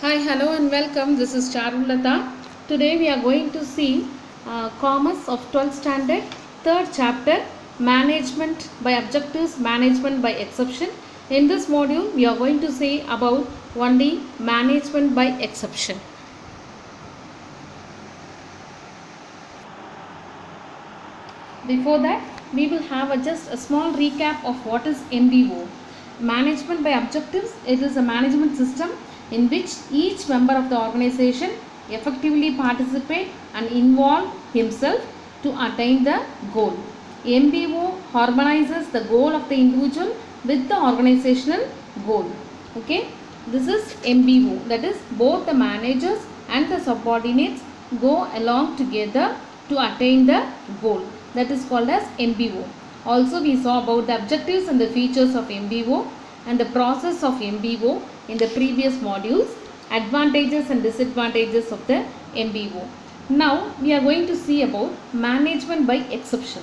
Hi, hello and welcome. This is Charulata. Today we are going to see Commerce of 12th Standard, 3rd chapter, Management by Objectives, Management by Exception. In this module, we are going to say about only Management by Exception. Before that, we will have just a small recap of what is MBO. Management by objectives, it is a management system in which each member of the organization effectively participate and involve himself to attain the goal. MBO harmonizes the goal of the individual with the organizational goal. Okay, this is MBO, that is both the managers and the subordinates go along together to attain the goal, that is called as MBO. Also we saw about the objectives and the features of MBO and the process of MBO in the previous modules, advantages and disadvantages of the MBO. Now we are going to see about management by exception.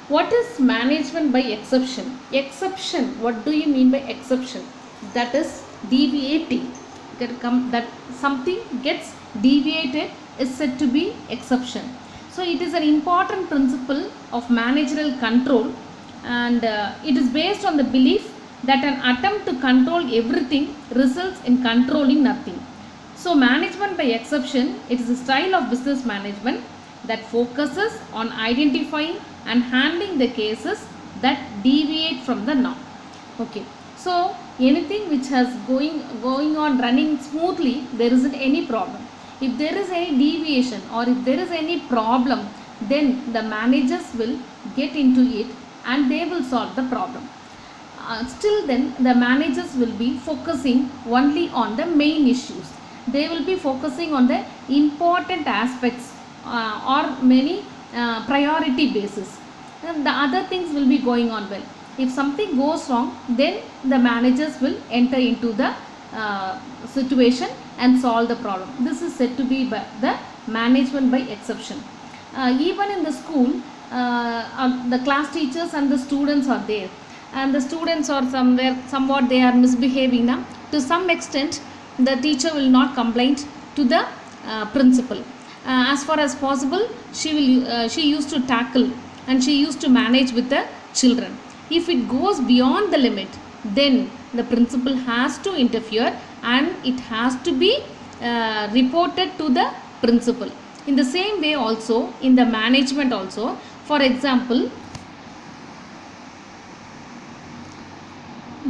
What is management by exception? Exception, what do you mean by exception? That is deviating. That something gets deviated is said to be exception. So it is an important principle of managerial control, and it is based on the belief that an attempt to control everything results in controlling nothing. So management by exception, it is a style of business management that focuses on identifying and handling the cases that deviate from the norm. Okay, so anything which has going on running smoothly, there isn't any problem. If there is any deviation or if there is any problem, then the managers will get into it and they will solve the problem. Still then the managers will be focusing only on the main issues. They will be focusing on the important aspects or many priority basis. And the other things will be going on well. If something goes wrong, then the managers will enter into the situation and solve the problem. This is said to be the management by exception. Even in the school, the class teachers and the students are there, and the students are somewhat they are misbehaving now. To some extent, the teacher will not complain to the principal. As far as possible, she used to tackle and she used to manage with the children. If it goes beyond the limit, then the principal has to interfere and it has to be reported to the principal. In the same way also, in the management also, for example,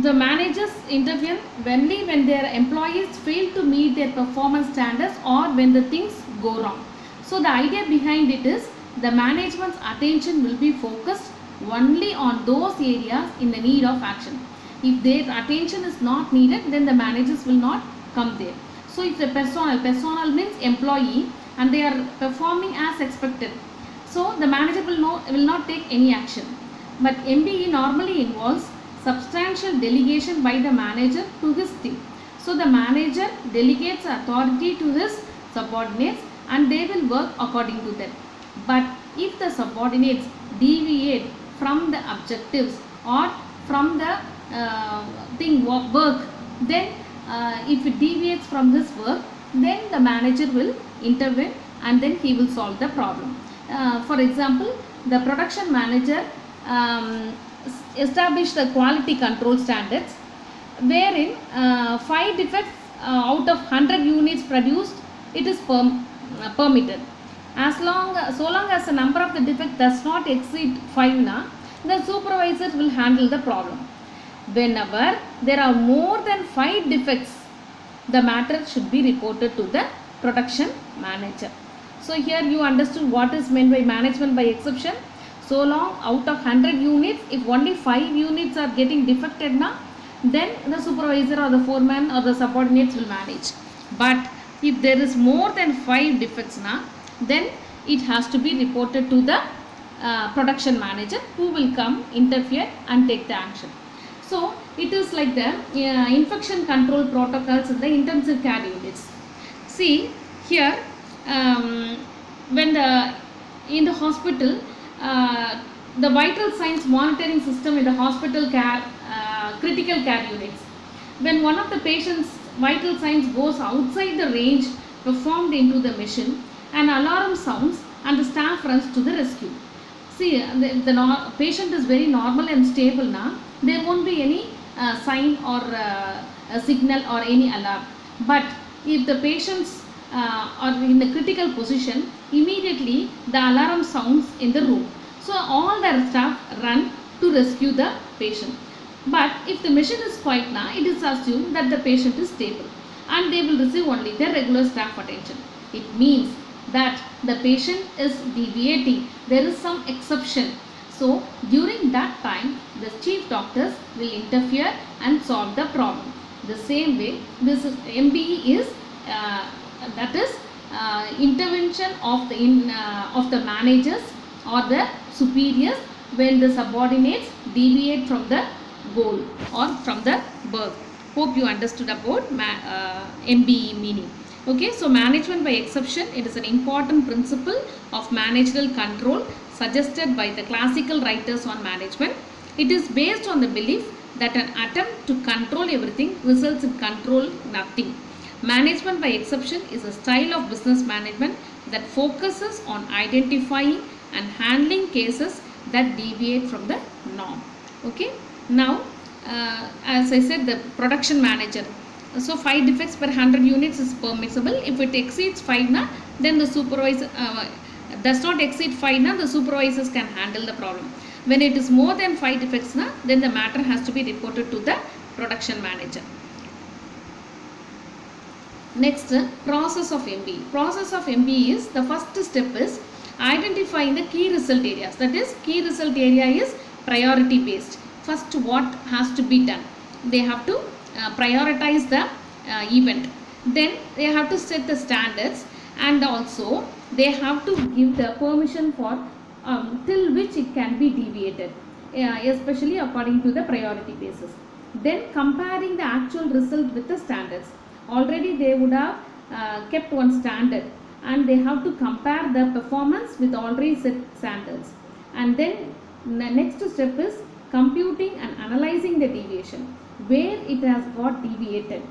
the managers intervene only when their employees fail to meet their performance standards or when the things go wrong. So the idea behind it is the management's attention will be focused only on those areas in the need of action. If their attention is not needed, then the managers will not come there. So if the personnel means employee and they are performing as expected, so the manager will not take any action. But MBE normally involves substantial delegation by the manager to his team. So the manager delegates authority to his subordinates and they will work according to them. But if the subordinates deviate from the objectives or from the work, then if it deviates from this work, then the manager will intervene and then he will solve the problem. For example, the production manager established the quality control standards wherein 5 defects out of 100 units produced, it is permitted. So long as the number of the defect does not exceed 5, the supervisor will handle the problem. Whenever there are more than 5 defects, the matter should be reported to the production manager. So here you understood what is meant by management by exception. So long out of 100 units, if only 5 units are getting defected now, then the supervisor or the foreman or the subordinates will manage. But if there is more than 5 defects now, then it has to be reported to the production manager who will come, interfere and take the action. So it is like the infection control protocols in the intensive care units. See here, when in the hospital, the vital signs monitoring system in the hospital care, critical care units. When one of the patients vital signs goes outside the range performed into the machine, an alarm sounds and the staff runs to the rescue. See, the patient is very normal and stable now. There won't be any sign or a signal or any alarm. But if the patients are in the critical position, immediately the alarm sounds in the room. So all the staff run to rescue the patient. But if the machine is quiet now, it is assumed that the patient is stable and they will receive only the regular staff attention. It means that the patient is deviating. There is some exception. So during that time, the chief doctors will interfere and solve the problem. The same way, this is, MBE is that is intervention of the managers or the superiors when the subordinates deviate from the goal or from the birth. Hope you understood about MBE meaning. Okay, so management by exception, it is an important principle of managerial control suggested by the classical writers on management. It is based on the belief that an attempt to control everything results in control nothing. Management by exception is a style of business management that focuses on identifying and handling cases that deviate from the norm. Okay, now as I said, the production manager. So 5 defects per 100 units is permissible. If it exceeds 5 na, then the supervisor does not exceed 5 na, the supervisors can handle the problem. When it is more than 5 defects na, then the matter has to be reported to the production manager. Next, process of MBE. Process of MBE is, the first step is identifying the key result areas. That is, key result area is priority based. First, what has to be done? They have to prioritize the event. Then they have to set the standards, and also they have to give the permission for till which it can be deviated, especially according to the priority basis. Then comparing the actual result with the standards. Already they would have kept one standard, and they have to compare the performance with already set standards. And then the next step is computing and analyzing the deviation, where it has got deviated,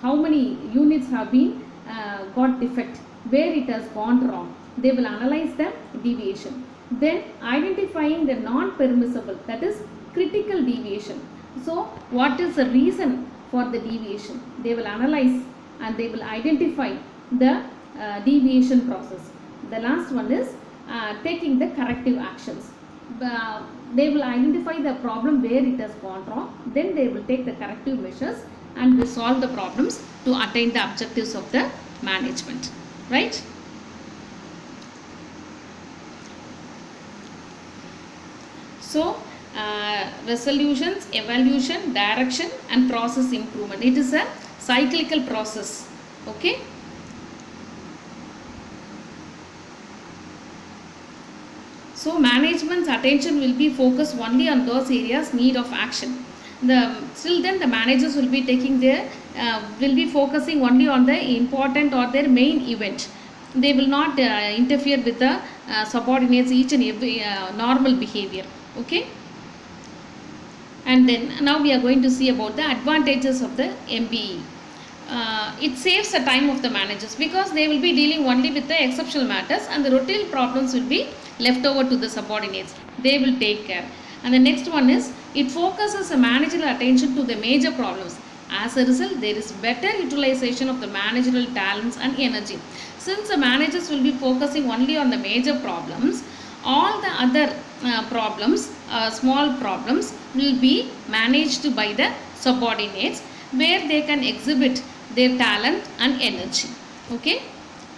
how many units have been got defect, where it has gone wrong. They will analyze the deviation. Then identifying the non-permissible, that is critical deviation. So what is the reason for the deviation? They will analyze and they will identify the deviation process. The last one is taking the corrective actions. They will identify the problem where it has gone wrong, then they will take the corrective measures and will solve the problems to attain the objectives of the management, right? So resolutions, evaluation, direction and process improvement. It is a cyclical process. Okay. So management's attention will be focused only on those areas need of action. Still then the managers will be taking their will be focusing only on the important or their main event. They will not interfere with the subordinates each and every normal behavior. Okay. And then now we are going to see about the advantages of the MBE. It saves the time of the managers because they will be dealing only with the exceptional matters, and the routine problems will be left over to the subordinates. They will take care. And the next one is, it focuses the managerial attention to the major problems. As a result, there is better utilization of the managerial talents and energy. Since the managers will be focusing only on the major problems, all the other problems, small problems will be managed by the subordinates, where they can exhibit their talent and energy. Okay.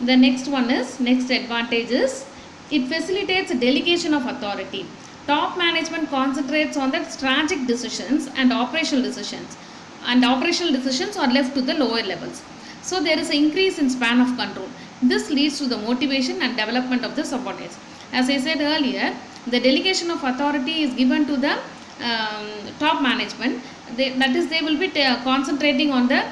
The next one is, next advantage is, it facilitates delegation of authority. Top management concentrates on the strategic decisions and operational decisions, and operational decisions are left to the lower levels. So there is an increase in span of control. This leads to the motivation and development of the subordinates. As I said earlier, the delegation of authority is given to the top management. That is, they will be concentrating on the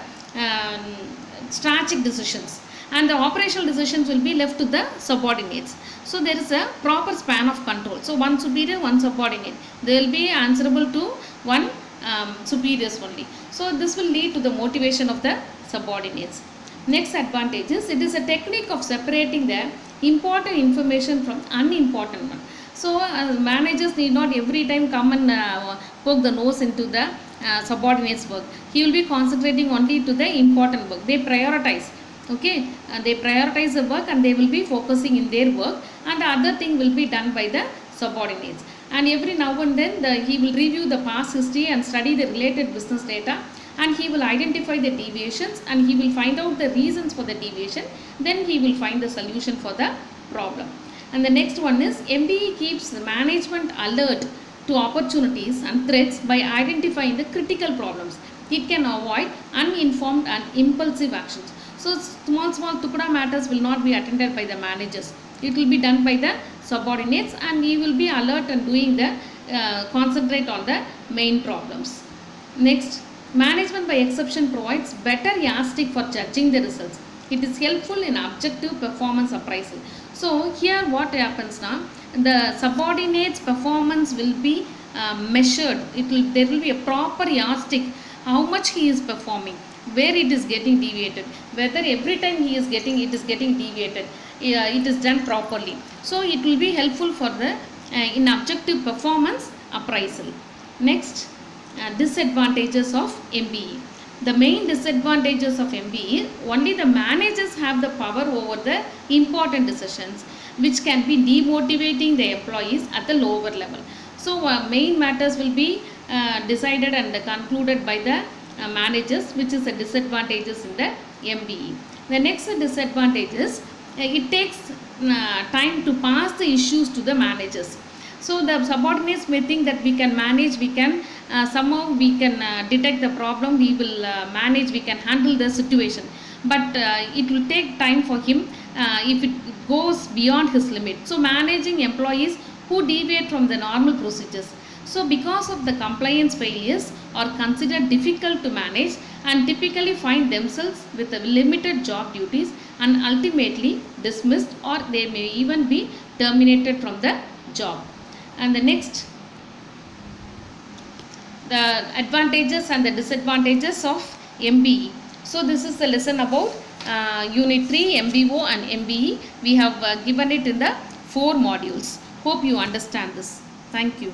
strategic decisions, and the operational decisions will be left to the subordinates. So there is a proper span of control. So one superior, one subordinate. They will be answerable to one superiors only. So this will lead to the motivation of the subordinates. Next advantage is it is a technique of separating the important information from unimportant one. So managers need not every time come and poke the nose into the subordinates work. He will be concentrating only to the important work. They prioritize. Okay, they prioritize the work and they will be focusing in their work, and the other thing will be done by the subordinates. And every now and then he will review the past history and study the related business data, and he will identify the deviations and he will find out the reasons for the deviation. Then he will find the solution for the problem. And the next one is MBE keeps the management alert to opportunities and threats by identifying the critical problems. It can avoid uninformed and impulsive actions. So small tukda matters will not be attended by the managers. It will be done by the subordinates, and he will be alert and doing the concentrate on the main problems. Next, management by exception provides better yardstick for judging the results. It is helpful in objective performance appraisal. So here what happens now, the subordinates performance will be measured. There will be a proper yardstick how much he is performing, where it is getting deviated, whether every time it is getting deviated, it is done properly. So it will be helpful for the in objective performance appraisal. Next, disadvantages of MBE. The main disadvantages of MBE, only the managers have the power over the important decisions, which can be demotivating the employees at the lower level. So main matters will be decided and concluded by the managers, which is the disadvantages in the MBE. The next disadvantage is it takes time to pass the issues to the managers. So the subordinates may think that we can manage, we can somehow we can detect the problem, we will manage, we can handle the situation. But it will take time for him if it goes beyond his limit. So managing employees who deviate from the normal procedures. So because of the compliance failures are considered difficult to manage and typically find themselves with limited job duties and ultimately dismissed, or they may even be terminated from the job. And the next, the advantages and the disadvantages of MBE. So this is the lesson about Unit 3, MBO and MBE. We have given it in the 4 modules. Hope you understand this. Thank you.